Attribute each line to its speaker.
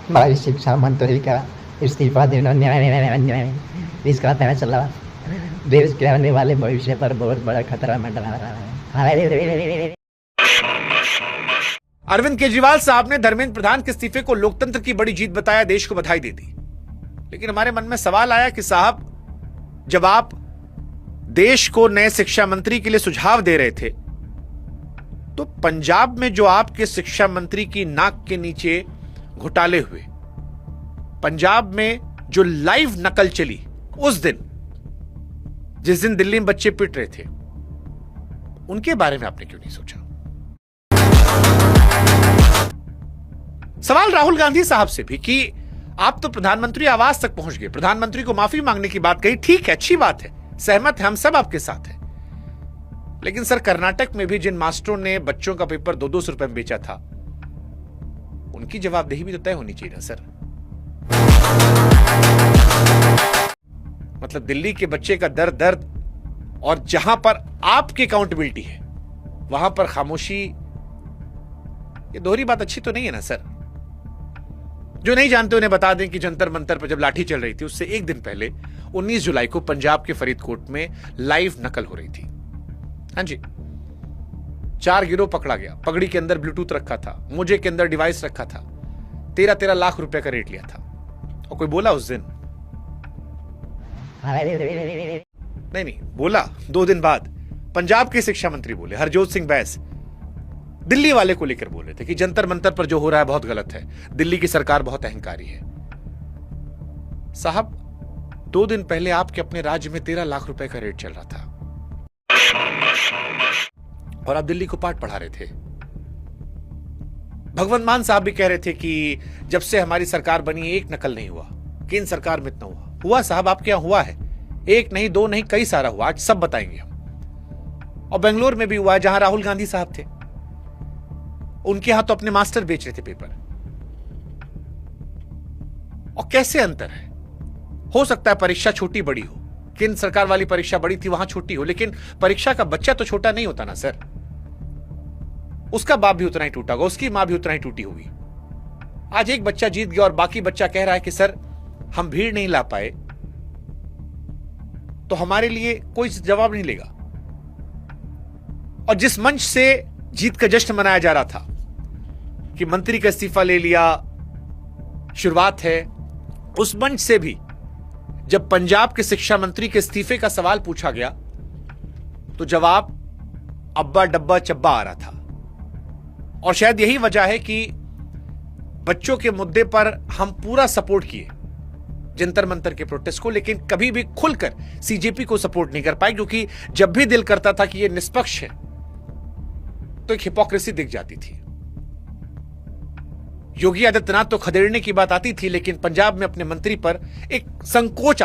Speaker 1: हमारी शिक्षा मंत्री का इस्तीफा देना इसका पता चला। देश के आने वाले भविष्य पर बहुत बड़ा खतरा मंडरा रहा है।
Speaker 2: अरविंद केजरीवाल साहब ने धर्मेंद्र प्रधान के इस्तीफे को लोकतंत्र की बड़ी जीत बताया, देश को बधाई दे दी। लेकिन हमारे मन में सवाल आया कि साहब, जब आप देश को नए शिक्षा मंत्री के लिए सुझाव दे रहे थे, तो पंजाब में जो आपके शिक्षा मंत्री की नाक के नीचे घोटाले हुए, पंजाब में जो लाइव नकल चली उस दिन, जिस दिन दिल्ली में बच्चे पिट रहे थे, उनके बारे में आपने क्यों नहीं सोचा? सवाल राहुल गांधी साहब से भी कि आप तो प्रधानमंत्री आवास तक पहुंच गए, प्रधानमंत्री को माफी मांगने की बात कही, ठीक है, अच्छी बात है, सहमत है, हम सब आपके साथ हैं। लेकिन सर, कर्नाटक में भी जिन मास्टरों ने बच्चों का पेपर 200 रुपए में बेचा था, उनकी जवाबदेही भी तो तय होनी चाहिए ना सर। मतलब दिल्ली के बच्चे का दर्द, और जहां पर आपकी अकाउंटेबिलिटी है वहां पर खामोशी, ये दोहरी बात अच्छी तो नहीं है ना सर। जो नहीं जानते उन्हें बता दें कि जंतर मंतर पर जब लाठी चल रही थी, उससे एक दिन पहले 19 जुलाई को पंजाब के फरीदकोट में लाइव नकल हो रही थी। हाँ जी, 4 गिरोह पकड़ा गया, पगड़ी के अंदर ब्लूटूथ रखा था, मोजे के अंदर डिवाइस रखा था, 13-13 लाख रुपए का रेट लिया था। और कोई बोला उस दिन? नहीं, बोला 2 दिन बाद पंजाब के शिक्षा मंत्री बोले, हरजोत सिंह बैस, दिल्ली वाले को लेकर बोल रहे थे कि जंतर मंतर पर जो हो रहा है बहुत गलत है, दिल्ली की सरकार बहुत अहंकारी है। साहब, 2 दिन पहले आपके अपने राज्य में 13 लाख रुपए का रेट चल रहा था और आप दिल्ली को पाठ पढ़ा रहे थे। भगवंत मान साहब भी कह रहे थे कि जब से हमारी सरकार बनी एक नकल नहीं हुआ, केंद्र सरकार में इतना हुआ साहब, आपके यहां हुआ है, 1 नहीं 2 नहीं, कई सारा हुआ, आज सब बताएंगे हम। और बेंगलोर में भी हुआ है, जहां राहुल गांधी साहब थे, उनके यहां तो अपने मास्टर बेच रहे थे पेपर। और कैसे अंतर है? हो सकता है परीक्षा छोटी बड़ी हो, केंद्र सरकार वाली परीक्षा बड़ी थी, वहां छोटी हो, लेकिन परीक्षा का बच्चा तो छोटा नहीं होता ना सर। उसका बाप भी उतना ही टूटा होगा, उसकी मां भी उतना ही टूटी होगी। आज एक बच्चा जीत गया और बाकी बच्चा कह रहा है कि सर, हम भीड़ नहीं ला पाए, तो हमारे लिए कोई जवाब नहीं लेगा। और जिस मंच से जीत का जश्न मनाया जा रहा था कि मंत्री का इस्तीफा ले लिया, शुरुआत है, उस मंच से भी जब पंजाब के शिक्षा मंत्री के इस्तीफे का सवाल पूछा गया, तो जवाब अब्बा डब्बा चब्बा आ रहा था। और शायद यही वजह है कि बच्चों के मुद्दे पर हम पूरा सपोर्ट किए जंतर मंतर के प्रोटेस्ट को, लेकिन कभी भी खुलकर सीजेपी को सपोर्ट नहीं कर पाए, क्योंकि जब भी दिल करता था कि यह निष्पक्ष है, तो एक हिपोक्रेसी दिख जाती थी। योगी आदित्यनाथ तो खदेड़ने की बात आती थी, लेकिन पंजाब में अपने मंत्री पर एक संकोच